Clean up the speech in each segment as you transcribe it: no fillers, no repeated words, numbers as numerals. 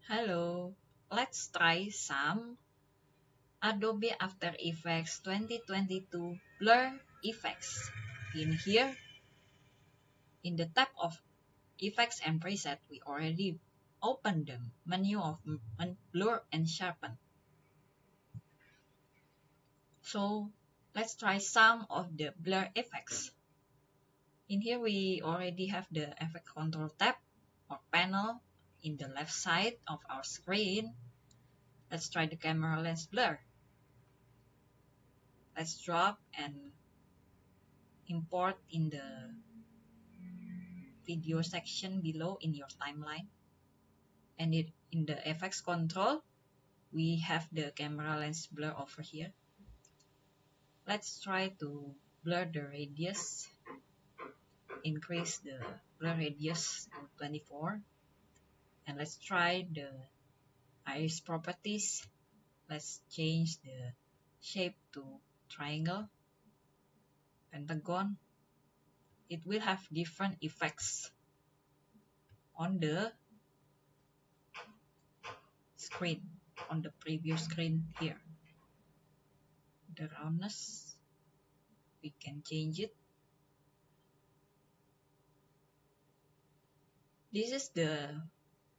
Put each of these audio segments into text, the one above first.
Hello, let's try some Adobe After Effects 2022 Blur Effects. In here, in the tab of Effects and Preset, we already opened the menu of Blur and Sharpen. So let's try some of the blur effects. In here, we already have the Effect Control tab or panel in the left side of our screen. Let's try the camera lens blur. Let's drop and import in the video section below in your timeline. And in the FX control, we have the camera lens blur over here. Let's try to blur the radius, increase the blur radius to 24. And let's try the iris properties. Let's change the shape to triangle, pentagon. It will have different effects on the screen, on the preview screen here. The roundness, we can change it. This is the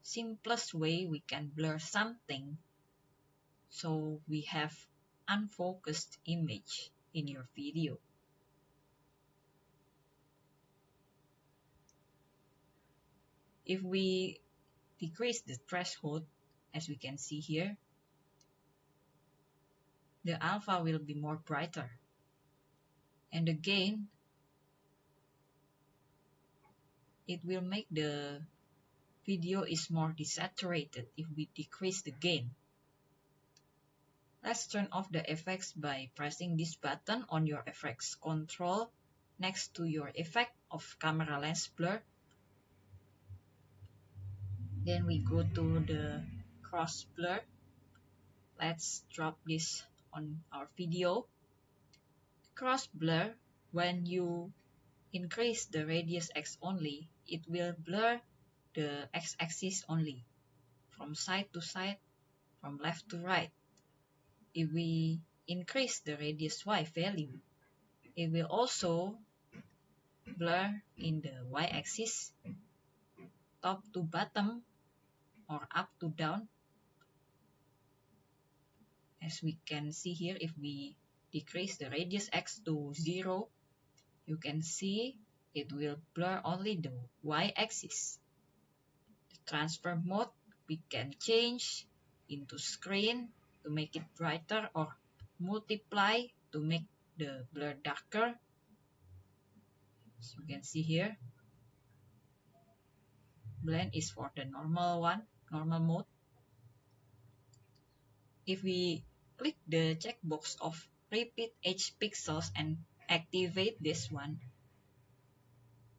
simplest way we can blur something so we have unfocused image in your video. If we decrease the threshold, as we can see here, the alpha will be more brighter. And the gain, it will make the video is more desaturated if we decrease the gain. Let's turn off the effects by pressing this button on your effects control next to your effect of camera lens blur. Then we go to the cross blur. Let's drop this on our video. Cross blur, when you increase the radius X only, it will blur the X-axis only, from side to side, from left to right. If we increase the radius Y value, it will also blur in the Y-axis, top to bottom or up to down. As we can see here, if we decrease the radius X to 0, you can see it will blur only the Y-axis. The transfer mode, we can change into screen to make it brighter or multiply to make the blur darker. As you can see here, blend is for the normal one, normal mode. If we click the checkbox of repeat edge pixels and activate this one,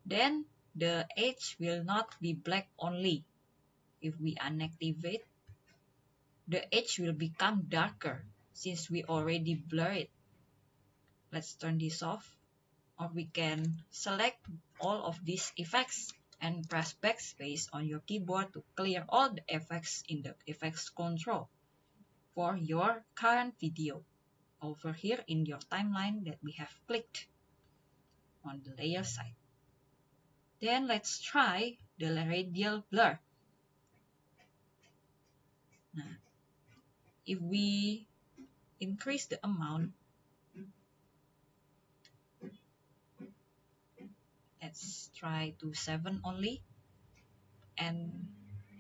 then the edge will not be black only. If we unactivate, the edge will become darker since we already blur it. Let's turn this off, or we can select all of these effects and press backspace on your keyboard to clear all the effects in the effects control for your current video over here in your timeline that we have clicked on the layer side. Then let's try the radial blur. Now, if we increase the amount, let's try to 7 only, and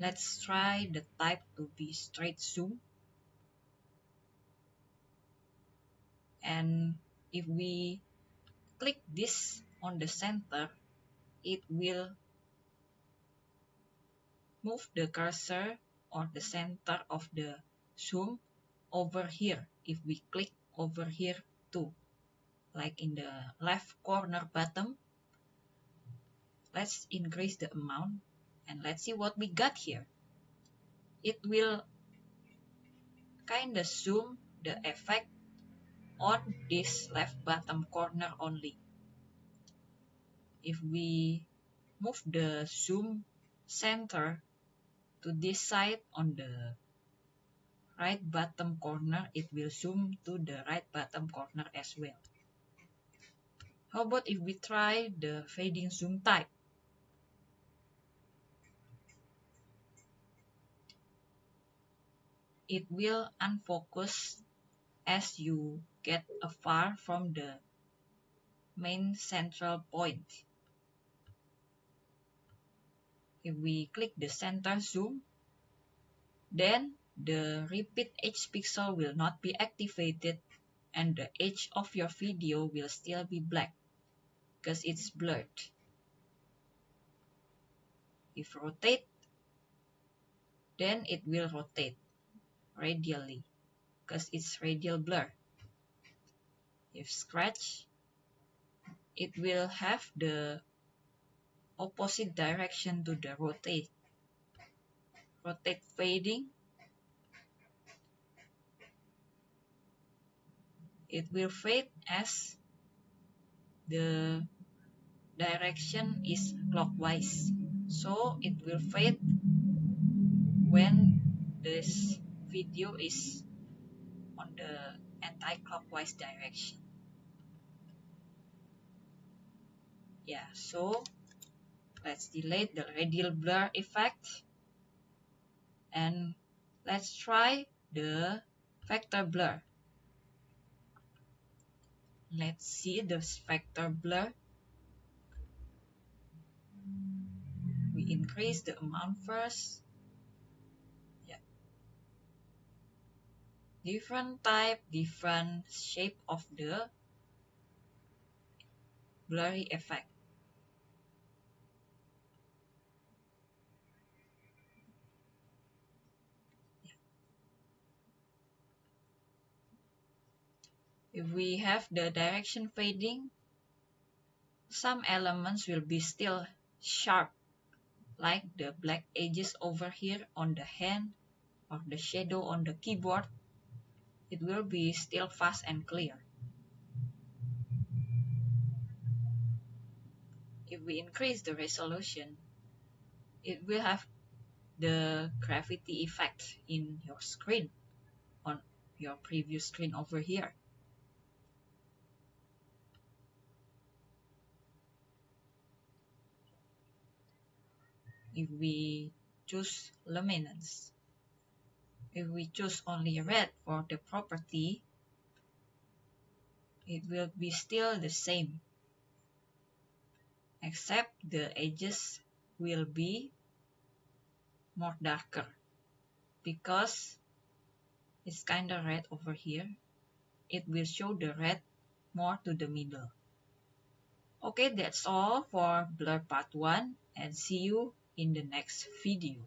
let's try the type to be straight zoom. And if we click this on the center, it will move the cursor or the center of the zoom over here. If we click over here too, like in the left corner bottom, let's increase the amount and let's see what we got here. It will kind of zoom the effect on this left bottom corner only. If we move the zoom center to this side on the right bottom corner, it will zoom to the right bottom corner as well. How about if we try the fading zoom type? It will unfocus as you get afar from the main central point. If we click the center zoom, then the repeat H pixel will not be activated and the edge of your video will still be black because it's blurred. If rotate, then it will rotate radially because it's radial blur. If scratch, it will have the opposite direction to the rotate. Rotate fading, it will fade as the direction is clockwise. So it will fade when this video is on the anti-clockwise direction. Yeah, so let's delete the radial blur effect and let's try the vector blur. Let's see the vector blur. We increase the amount first. Yeah. Different type, different shape of the blurry effect. If we have the direction fading, some elements will be still sharp, like the black edges over here on the hand or the shadow on the keyboard. It will be still fast and clear. If we increase the resolution, it will have the gravity effect in your screen, on your previous screen over here. If we choose luminance, if we choose only red for the property, it will be still the same, except the edges will be more darker because it's kinda red over here. It will show the red more to the middle. Okay, that's all for Blur Part 1 and see you in the next video.